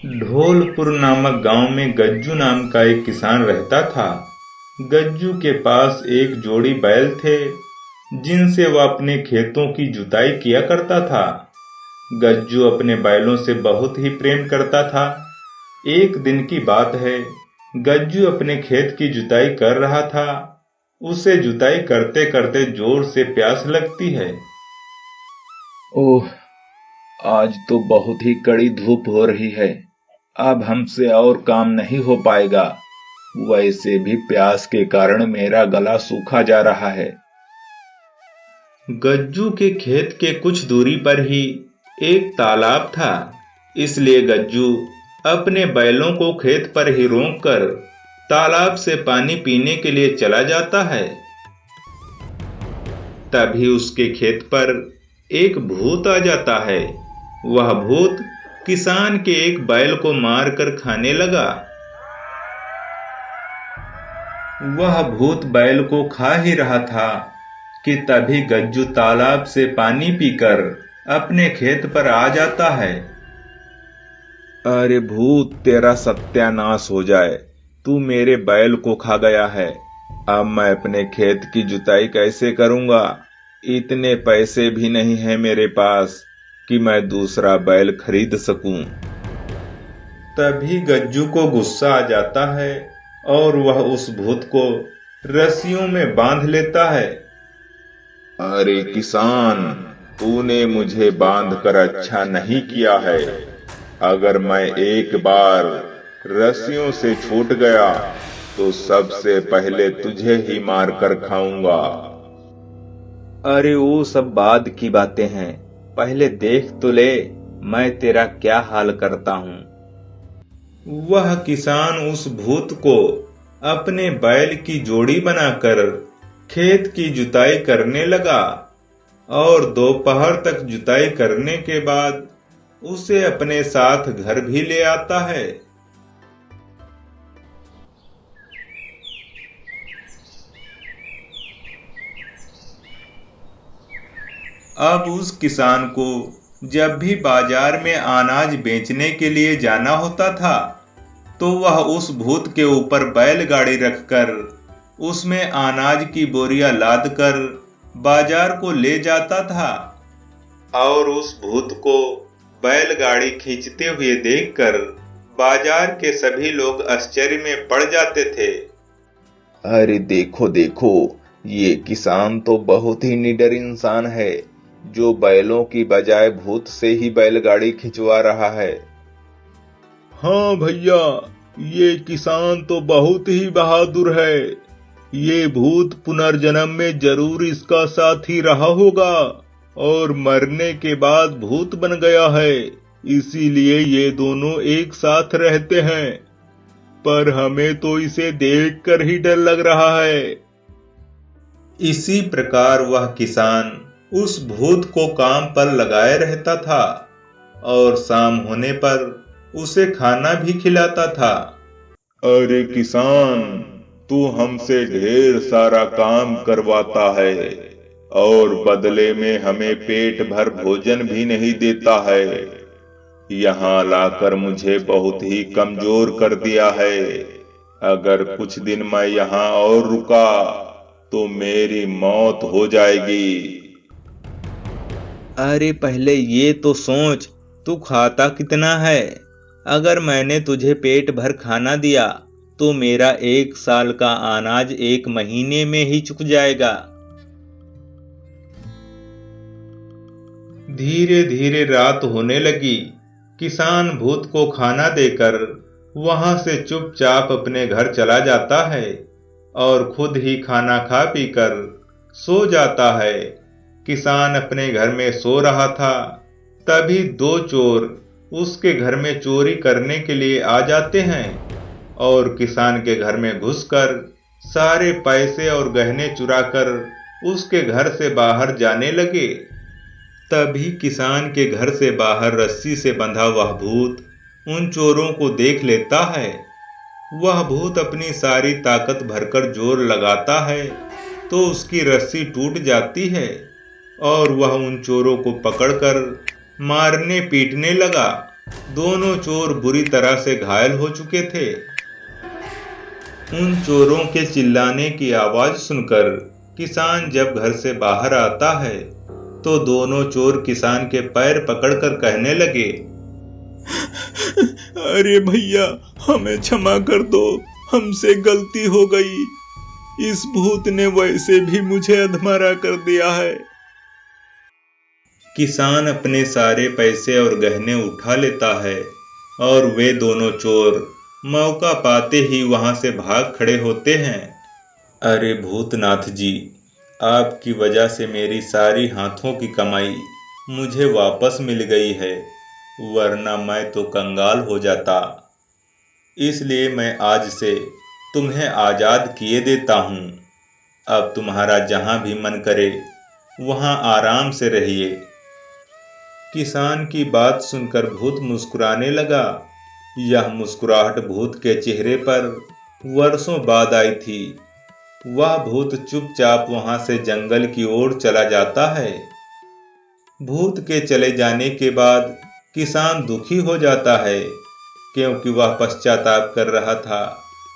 ढोलपुर नामक गांव में गज्जू नाम का एक किसान रहता था। गज्जू के पास एक जोड़ी बैल थे, जिनसे वह अपने खेतों की जुताई किया करता था। गज्जू अपने बैलों से बहुत ही प्रेम करता था। एक दिन की बात है, गज्जू अपने खेत की जुताई कर रहा था। उसे जुताई करते करते जोर से प्यास लगती है। ओह, आज तो बहुत ही कड़ी धूप हो रही है। अब हमसे और काम नहीं हो पाएगा। वैसे भी प्यास के कारण मेरा गला सूखा जा रहा है। गज्जू के खेत के कुछ दूरी पर ही एक तालाब था, इसलिए गज्जू अपने बैलों को खेत पर ही रोककर तालाब से पानी पीने के लिए चला जाता है। तभी उसके खेत पर एक भूत आ जाता है। वह भूत किसान के एक बैल को मारकर खाने लगा। वह भूत बैल को खा ही रहा था कि तभी गज्जू तालाब से पानी पीकर अपने खेत पर आ जाता है। अरे भूत, तेरा सत्यानाश हो जाए। तू मेरे बैल को खा गया है। अब मैं अपने खेत की जुताई कैसे करूंगा? इतने पैसे भी नहीं है मेरे पास कि मैं दूसरा बैल खरीद सकूं। तभी गज्जू को गुस्सा आ जाता है और वह उस भूत को रस्सियों में बांध लेता है। अरे किसान, तूने मुझे बांधकर अच्छा नहीं किया है। अगर मैं एक बार रस्सियों से छूट गया तो सबसे पहले तुझे ही मारकर खाऊंगा। अरे वो सब बाद की बातें हैं, पहले देख तो ले मैं तेरा क्या हाल करता हूं। वह किसान उस भूत को अपने बैल की जोड़ी बनाकर खेत की जुताई करने लगा और दोपहर तक जुताई करने के बाद उसे अपने साथ घर भी ले आता है। अब उस किसान को जब भी बाजार में अनाज बेचने के लिए जाना होता था, तो वह उस भूत के ऊपर बैलगाड़ी रखकर उसमें अनाज की बोरियां लादकर बाजार को ले जाता था और उस भूत को बैलगाड़ी खींचते हुए देखकर बाजार के सभी लोग आश्चर्य में पड़ जाते थे। अरे देखो देखो, ये किसान तो बहुत ही निडर इंसान है, जो बैलों की बजाय भूत से ही बैलगाड़ी खिंचवा रहा है। हाँ भैया, ये किसान तो बहुत ही बहादुर है। ये भूत पुनर्जन्म में जरूर इसका साथी रहा होगा और मरने के बाद भूत बन गया है, इसीलिए ये दोनों एक साथ रहते हैं। पर हमें तो इसे देखकर ही डर लग रहा है। इसी प्रकार वह किसान उस भूत को काम पर लगाए रहता था और शाम होने पर उसे खाना भी खिलाता था। अरे किसान, तू हमसे ढेर सारा काम करवाता है और बदले में हमें पेट भर भोजन भी नहीं देता है। यहाँ लाकर मुझे बहुत ही कमजोर कर दिया है। अगर कुछ दिन मैं यहाँ और रुका तो मेरी मौत हो जाएगी। अरे पहले ये तो सोच, तू खाता कितना है? अगर मैंने तुझे पेट भर खाना दिया तो मेरा 1 साल का अनाज 1 महीने में ही चुक जाएगा। धीरे धीरे रात होने लगी। किसान भूत को खाना देकर वहां से चुपचाप अपने घर चला जाता है और खुद ही खाना खा पीकर सो जाता है। किसान अपने घर में सो रहा था, तभी 2 चोर उसके घर में चोरी करने के लिए आ जाते हैं और किसान के घर में घुसकर सारे पैसे और गहने चुराकर उसके घर से बाहर जाने लगे। तभी किसान के घर से बाहर रस्सी से बंधा वह भूत उन चोरों को देख लेता है। वह भूत अपनी सारी ताकत भरकर जोर लगाता है तो उसकी रस्सी टूट जाती है और वह उन चोरों को पकड़कर मारने पीटने लगा। दोनों चोर बुरी तरह से घायल हो चुके थे। उन चोरों के चिल्लाने की आवाज सुनकर किसान जब घर से बाहर आता है तो दोनों चोर किसान के पैर पकड़कर कहने लगे, अरे भैया, हमें क्षमा कर दो, हमसे गलती हो गई। इस भूत ने वैसे भी मुझे अधमरा कर दिया है। किसान अपने सारे पैसे और गहने उठा लेता है और वे दोनों चोर मौका पाते ही वहां से भाग खड़े होते हैं। अरे भूतनाथ जी, आपकी वजह से मेरी सारी हाथों की कमाई मुझे वापस मिल गई है, वरना मैं तो कंगाल हो जाता। इसलिए मैं आज से तुम्हें आजाद किए देता हूँ। अब तुम्हारा जहां भी मन करे वहां आराम से रहिए। किसान की बात सुनकर भूत मुस्कुराने लगा। यह मुस्कुराहट भूत के चेहरे पर वर्षों बाद आई थी। वह भूत चुपचाप वहां से जंगल की ओर चला जाता है। भूत के चले जाने के बाद किसान दुखी हो जाता है, क्योंकि वह पश्चाताप कर रहा था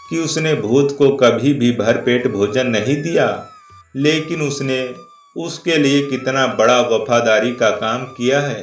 कि उसने भूत को कभी भी भरपेट भोजन नहीं दिया, लेकिन उसने उसके लिए कितना बड़ा वफादारी का काम किया है।